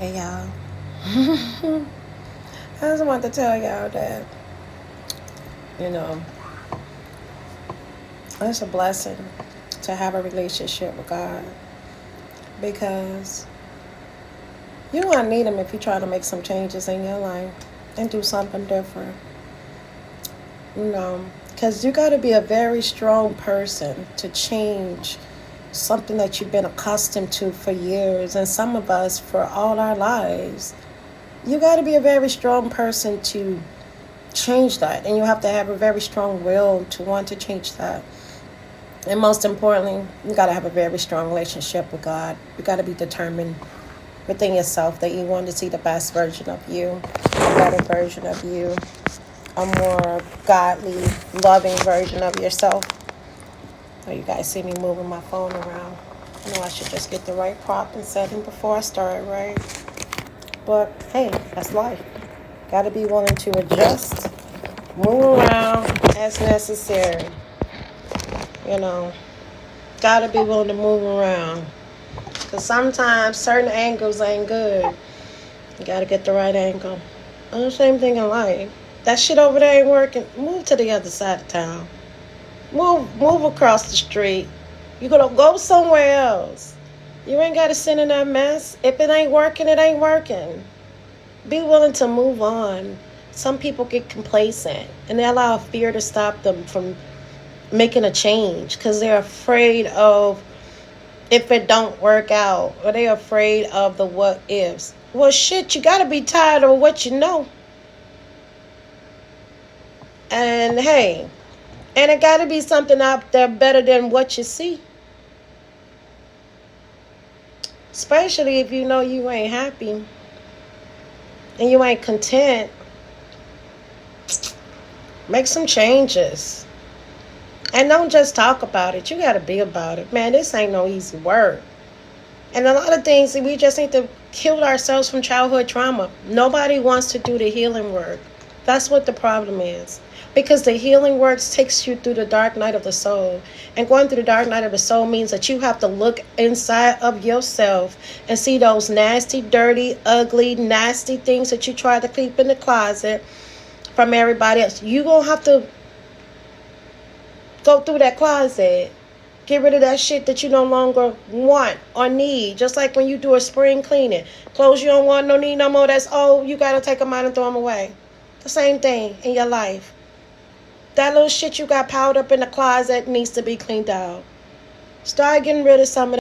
Hey y'all. I just want to tell y'all that, you know, it's a blessing to have a relationship with God because you're going to need Him if you try to make some changes in your life and do something different. Because you got to be a very strong person to change something that you've been accustomed to for years, and some of us for all our lives. You got to be a very strong person to change that, and you have to have a very strong will to want to change that. And most importantly, you got to have a very strong relationship with God. You got to be determined within yourself that you want to see the best version of you, a better version of you, a more godly, loving version of yourself. Oh, you guys see me moving my phone around. I know I should just get the right prop and setting before I start, right? But hey, that's life. Got to be willing to adjust, move around as necessary. Got to be willing to move around. Because sometimes certain angles ain't good. You got to get the right angle. And the same thing in life. That shit over there ain't working. Move to the other side of town. Move across the street. You gonna go somewhere else. You ain't got to sit in that mess. If it ain't working, it ain't working. Be willing to move on. Some people get complacent and they allow fear to stop them from making a change because they're afraid of if it don't work out, or they're afraid of the what ifs. Well, shit, you gotta be tired of what you know. And hey, and it gotta be something out there better than what you see. Especially if you know you ain't happy and you ain't content. Make some changes. And don't just talk about it. You got to be about it. Man, this ain't no easy work. And a lot of things, we just need to heal ourselves from childhood trauma. Nobody wants to do the healing work. That's what the problem is. Because the healing work takes you through the dark night of the soul. And going through the dark night of the soul means that you have to look inside of yourself and see those nasty, dirty, ugly, nasty things that you try to keep in the closet from everybody else. You're going to have to go through that closet. Get rid of that shit that you no longer want or need. Just like when you do a spring cleaning. Clothes you don't want, no need no more. That's old. You got to take them out and throw them away. The same thing in your life. That little shit you got piled up in the closet needs to be cleaned out. Start getting rid of some of